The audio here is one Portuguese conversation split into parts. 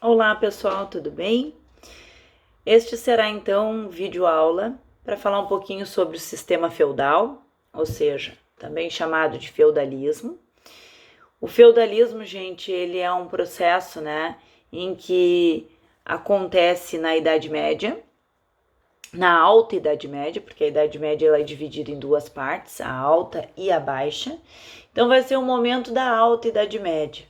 Olá pessoal, tudo bem? Este será então um vídeo aula para falar um pouquinho sobre o sistema feudal, ou seja, também chamado de feudalismo. O feudalismo, gente, ele é um processo, em que acontece na Idade Média, na Alta Idade Média, porque a Idade Média ela é dividida em duas partes, a Alta e a Baixa. Então vai ser um momento da Alta Idade Média.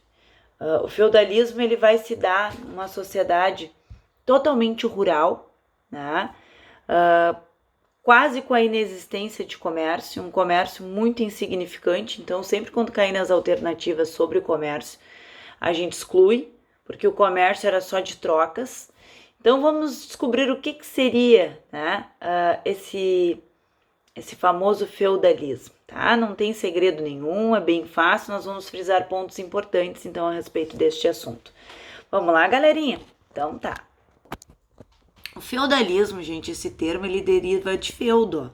O feudalismo ele vai se dar numa sociedade totalmente rural, né? Quase com a inexistência de comércio, um comércio muito insignificante. Então, sempre quando cair nas alternativas sobre o comércio, a gente exclui, porque o comércio era só de trocas. Então, vamos descobrir o que seria, né, esse famoso feudalismo, tá? Não tem segredo nenhum, é bem fácil, nós vamos frisar pontos importantes, então, a respeito deste assunto. Vamos lá, galerinha? Então, tá. O feudalismo, gente, esse termo, ele deriva de feudo.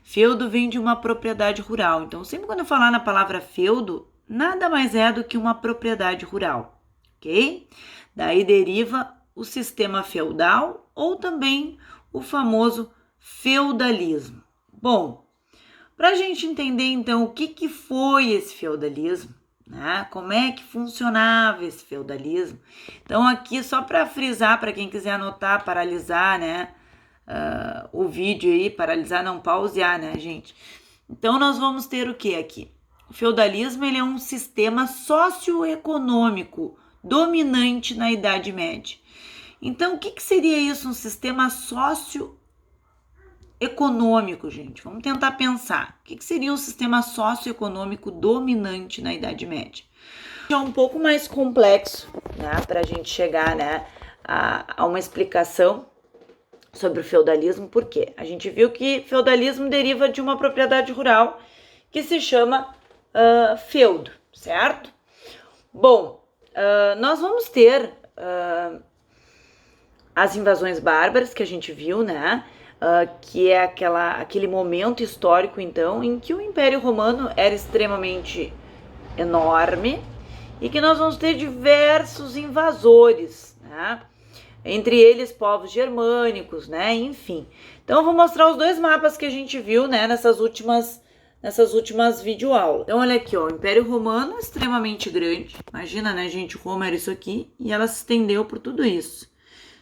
Feudo vem de uma propriedade rural. Então, sempre quando eu falar na palavra feudo, nada mais é do que uma propriedade rural, ok? Daí deriva o sistema feudal ou também o famoso feudalismo. Bom, para a gente entender, então, o que foi esse feudalismo, né? Como é que funcionava esse feudalismo? Então, aqui, só para frisar, para quem quiser anotar, paralisar, né? O vídeo aí, paralisar, não pausear, né, gente? Então, nós vamos ter o que aqui? O feudalismo, ele é um sistema socioeconômico dominante na Idade Média. Então, o que seria isso, um sistema socioeconômico, gente? Vamos tentar pensar. O que seria um sistema socioeconômico dominante na Idade Média? É um pouco mais complexo, né, para a gente chegar, né, a uma explicação sobre o feudalismo, porque a gente viu que feudalismo deriva de uma propriedade rural que se chama feudo, certo? Bom, nós vamos ter as invasões bárbaras que a gente viu, né? Que é aquele momento histórico, então, em que o Império Romano era extremamente enorme e que nós vamos ter diversos invasores, né? Entre eles povos germânicos, né? Enfim. Então eu vou mostrar os dois mapas que a gente viu, né, nessas últimas videoaulas. Então olha aqui, ó, o Império Romano extremamente grande. Imagina, né, gente, Roma era isso aqui e ela se estendeu por tudo isso.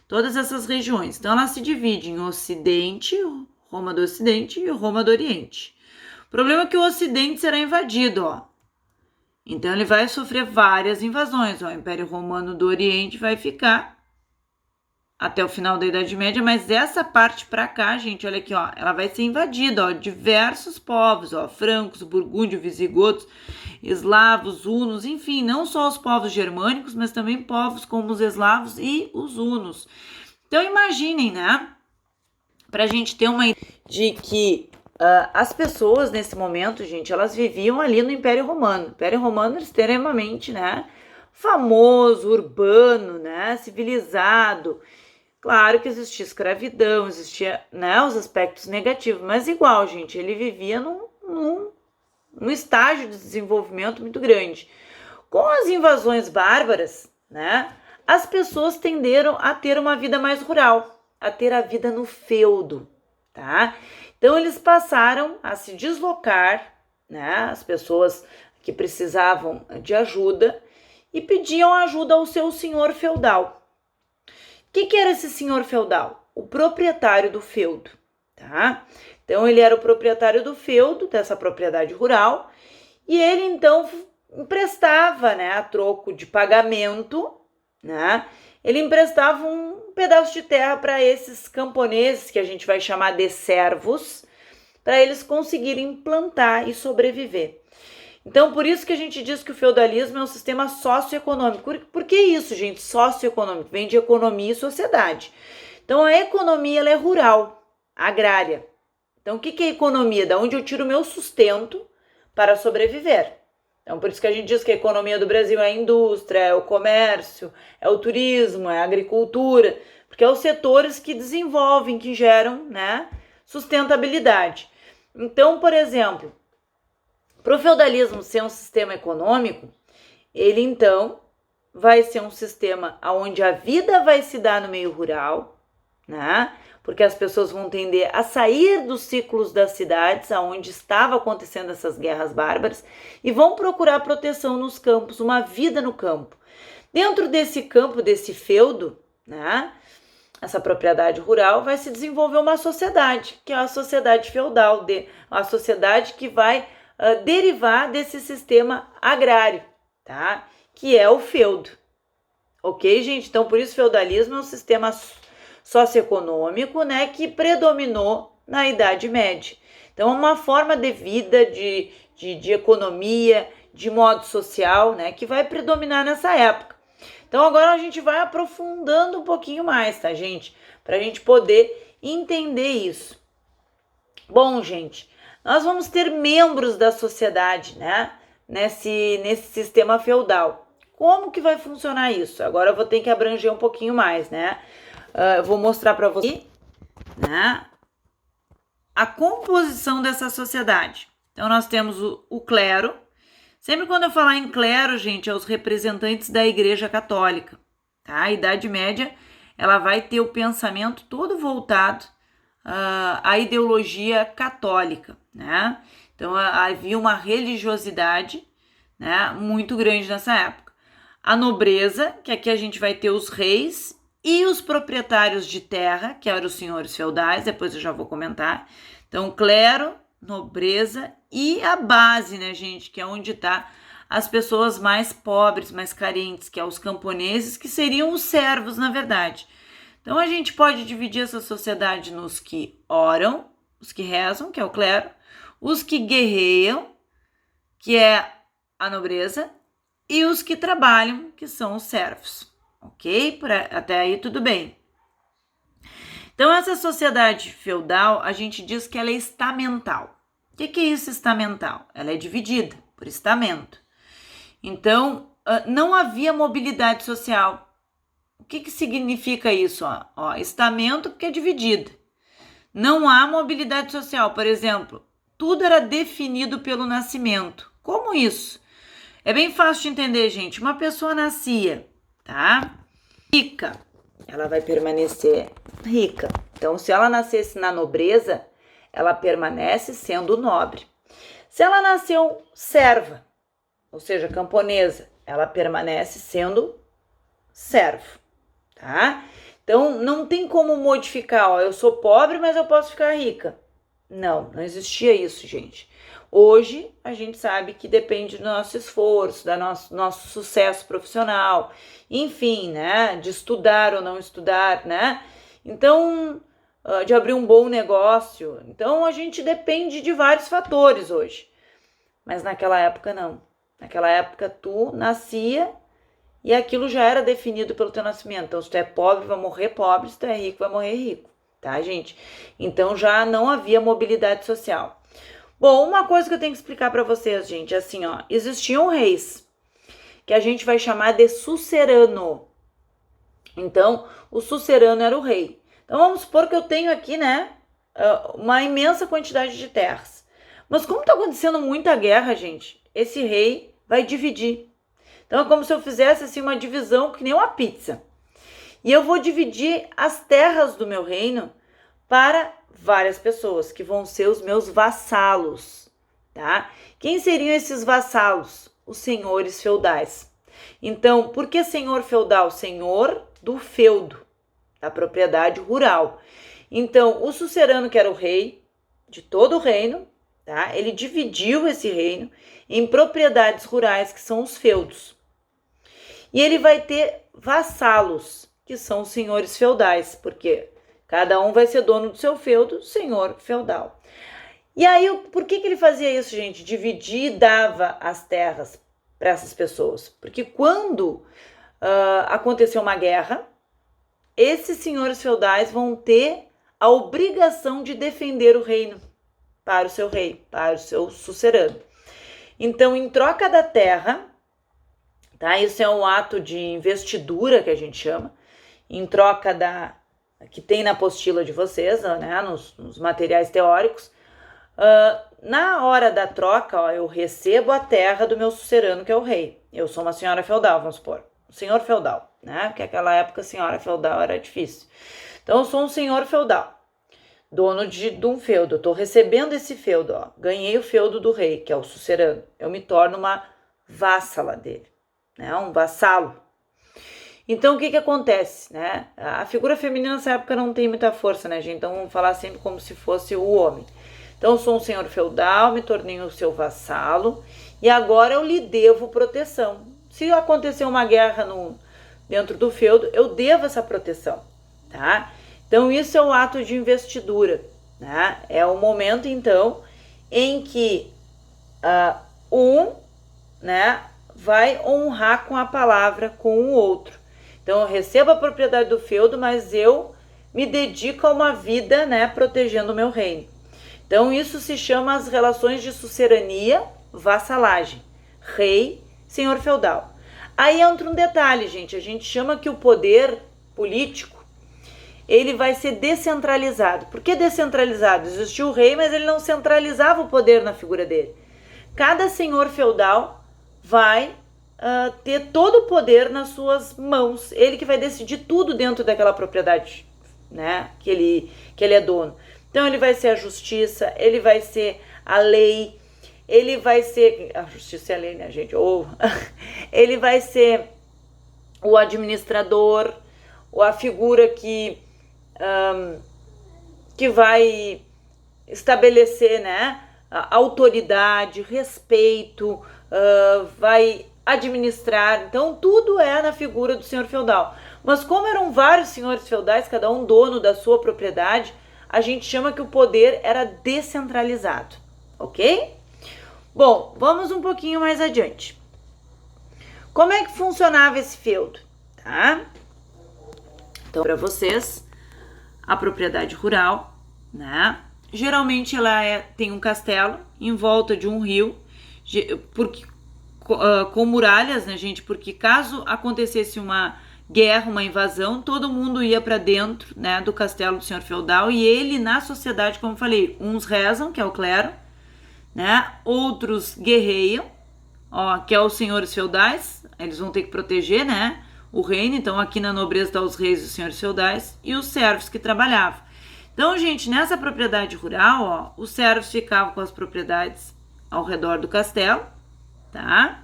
Todas essas regiões. Então ela se divide em Ocidente, Roma do Ocidente e Roma do Oriente. O problema é que o Ocidente será invadido, ó. Então ele vai sofrer várias invasões, ó. O Império Romano do Oriente vai ficar até o final da Idade Média, mas essa parte para cá, gente, olha aqui, ó, ela vai ser invadida, ó, diversos povos, ó, francos, burgúndios, visigodos, eslavos, hunos, enfim, não só os povos germânicos, mas também povos como os eslavos e os hunos. Então imaginem, né, pra gente ter uma ideia de que as pessoas nesse momento, gente, elas viviam ali no Império Romano. O Império Romano era extremamente, né, famoso, urbano, né, civilizado. Claro que existia escravidão, existia, né, os aspectos negativos, mas igual, gente, ele vivia num estágio de desenvolvimento muito grande. Com as invasões bárbaras, né, as pessoas tenderam a ter uma vida mais rural, a ter a vida no feudo, tá? Então eles passaram a se deslocar, né, as pessoas que precisavam de ajuda e pediam ajuda ao seu senhor feudal. O que era esse senhor feudal? O proprietário do feudo, tá? Então, ele era o proprietário do feudo, dessa propriedade rural, e ele, então, emprestava, né, a troco de pagamento, né? Ele emprestava um pedaço de terra para esses camponeses, que a gente vai chamar de servos, para eles conseguirem plantar e sobreviver. Então, por isso que a gente diz que o feudalismo é um sistema socioeconômico. Por que isso, gente? Socioeconômico vem de economia e sociedade. Então, a economia ela é rural, agrária. Então, o que é economia? Da onde eu tiro o meu sustento para sobreviver. Então, por isso que a gente diz que a economia do Brasil é a indústria, é o comércio, é o turismo, é a agricultura, porque é os setores que desenvolvem, que geram, né, sustentabilidade. Então, por exemplo, para o feudalismo ser um sistema econômico, ele então vai ser um sistema onde a vida vai se dar no meio rural, né? Porque as pessoas vão tender a sair dos ciclos das cidades, onde estava acontecendo essas guerras bárbaras, e vão procurar proteção nos campos, uma vida no campo. Dentro desse campo, desse feudo, né? Essa propriedade rural vai se desenvolver uma sociedade, que é a sociedade feudal, a sociedade que vai derivar desse sistema agrário, tá? Que é o feudo. Ok, gente? Então, por isso, feudalismo é um sistema socioeconômico, né, que predominou na Idade Média. Então, é uma forma de vida, de economia, de modo social, né, que vai predominar nessa época. Então, agora a gente vai aprofundando um pouquinho mais, tá, gente? Para a gente poder entender isso. Bom, gente, nós vamos ter membros da sociedade, né, nesse sistema feudal. Como que vai funcionar isso? Agora eu vou ter que abranger um pouquinho mais, né? Eu vou mostrar para você, né, a composição dessa sociedade. Então, nós temos o clero. Sempre quando eu falar em clero, gente, é os representantes da Igreja Católica, tá? A Idade Média, ela vai ter o pensamento todo voltado à ideologia católica, né? Então, havia uma religiosidade, né, muito grande nessa época. A nobreza, que aqui a gente vai ter os reis e os proprietários de terra, que eram os senhores feudais, depois eu já vou comentar. Então, clero, nobreza e a base, né, gente, que é onde tá as pessoas mais pobres, mais carentes, que é os camponeses, que seriam os servos, na verdade. Então, a gente pode dividir essa sociedade nos que oram, os que rezam, que é o clero, os que guerreiam, que é a nobreza, e os que trabalham, que são os servos. Ok? Até aí tudo bem. Então, essa sociedade feudal, a gente diz que ela é estamental. O que é isso, estamental? Ela é dividida por estamento. Então, não havia mobilidade social. O que significa isso? Estamento porque é dividido. Não há mobilidade social. Por exemplo, tudo era definido pelo nascimento. Como isso? É bem fácil de entender, gente. Uma pessoa nascia, tá? Rica, ela vai permanecer rica. Então, se ela nascesse na nobreza, ela permanece sendo nobre. Se ela nasceu serva, ou seja, camponesa, ela permanece sendo servo, tá? Então, não tem como modificar, eu sou pobre, mas eu posso ficar rica. Não existia isso, gente. Hoje, a gente sabe que depende do nosso esforço, do nosso sucesso profissional, enfim, né? De estudar ou não estudar, né? Então, de abrir um bom negócio. Então, a gente depende de vários fatores hoje. Mas naquela época, não. Naquela época, tu nascia e aquilo já era definido pelo teu nascimento. Então, se tu é pobre, vai morrer pobre. Se tu é rico, vai morrer rico. Tá, gente? Então, já não havia mobilidade social. Bom, uma coisa que eu tenho que explicar para vocês, gente, é assim, existiam reis, que a gente vai chamar de sucerano. Então, o sucerano era o rei. Então, vamos supor que eu tenho aqui, né, uma imensa quantidade de terras. Mas como tá acontecendo muita guerra, gente, esse rei vai dividir. Então, é como se eu fizesse, assim, uma divisão que nem uma pizza. E eu vou dividir as terras do meu reino para várias pessoas, que vão ser os meus vassalos, tá? Quem seriam esses vassalos? Os senhores feudais. Então, por que senhor feudal? Senhor do feudo, da propriedade rural. Então, o sucerano, que era o rei de todo o reino, tá? Ele dividiu esse reino em propriedades rurais, que são os feudos. E ele vai ter vassalos, que são os senhores feudais, porque cada um vai ser dono do seu feudo, senhor feudal. E aí, por que ele fazia isso, gente? Dividir e dava as terras para essas pessoas. Porque quando aconteceu uma guerra, esses senhores feudais vão ter a obrigação de defender o reino para o seu rei, para o seu sucerano. Então, em troca da terra, tá? Isso é um ato de investidura que a gente chama, em troca que tem na apostila de vocês, né, nos materiais teóricos. Na hora da troca, eu recebo a terra do meu sucerano, que é o rei. Eu sou uma senhora feudal, vamos supor. senhor feudal, né? Porque naquela época senhora feudal era difícil. Então eu sou um senhor feudal, dono de um feudo. Eu tô recebendo esse feudo, ó. Ganhei o feudo do rei, que é o sucerano. Eu me torno uma vassala dele, né? Um vassalo. Então, o que acontece, né? A figura feminina nessa época não tem muita força, né, gente? Então, vamos falar sempre como se fosse o homem. Então, eu sou um senhor feudal, me tornei o seu vassalo e agora eu lhe devo proteção. Se acontecer uma guerra dentro do feudo, eu devo essa proteção, tá? Então, isso é o ato de investidura, né? É o momento, então, em que né, vai honrar com a palavra com o outro. Então, eu recebo a propriedade do feudo, mas eu me dedico a uma vida, né, protegendo o meu reino. Então, isso se chama as relações de sucerania, vassalagem, rei, senhor feudal. Aí entra um detalhe, gente, a gente chama que o poder político, ele vai ser descentralizado. Por que descentralizado? Existiu o rei, mas ele não centralizava o poder na figura dele. Cada senhor feudal vai ter todo o poder nas suas mãos. Ele que vai decidir tudo dentro daquela propriedade, né, que ele é dono. Então ele vai ser a justiça, ele vai ser a lei, ele vai ser... A justiça é a lei, né, gente? Ele vai ser o administrador, ou a figura que vai estabelecer, né, a autoridade, respeito, vai administrar. Então tudo é na figura do senhor feudal. Mas como eram vários senhores feudais, cada um dono da sua propriedade, a gente chama que o poder era descentralizado, ok? Bom, vamos um pouquinho mais adiante. Como é que funcionava esse feudo, tá? Então, para vocês, a propriedade rural, né? Geralmente ela tem um castelo em volta de um rio, porque com muralhas, né, gente? Porque caso acontecesse uma guerra, uma invasão, todo mundo ia para dentro, né, do castelo do senhor feudal, e ele na sociedade, como eu falei, uns rezam, que é o clero, né? Outros guerreiam, ó, que é os senhores feudais, eles vão ter que proteger, né, o reino. Então aqui na nobreza estão os reis e os senhores feudais e os servos que trabalhavam. Então, gente, nessa propriedade rural, ó, os servos ficavam com as propriedades ao redor do castelo, tá?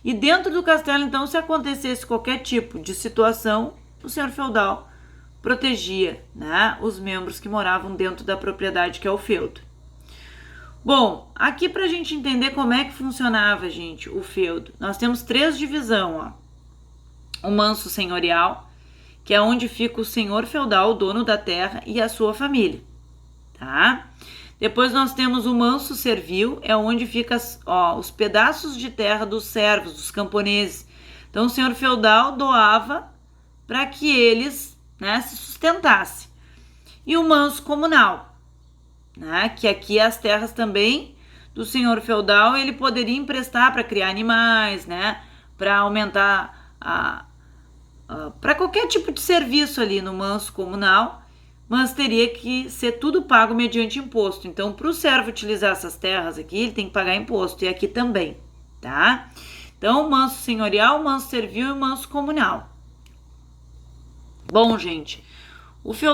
E dentro do castelo, então, se acontecesse qualquer tipo de situação, o senhor feudal protegia, né, os membros que moravam dentro da propriedade, que é o feudo. Bom, aqui pra gente entender como é que funcionava, gente, o feudo, nós temos 3 divisões, ó. O manso senhorial, que é onde fica o senhor feudal, o dono da terra, e a sua família, tá? Depois nós temos o manso servil, é onde fica os pedaços de terra dos servos, dos camponeses. Então o senhor feudal doava para que eles, né, se sustentassem. E o manso comunal, né, que aqui as terras também do senhor feudal, ele poderia emprestar para criar animais, né, para aumentar para qualquer tipo de serviço ali no manso comunal, mas teria que ser tudo pago mediante imposto. Então, para o servo utilizar essas terras aqui, ele tem que pagar imposto, e aqui também, tá? Então, manso senhorial, manso servil e manso comunal. Bom, gente, o feudal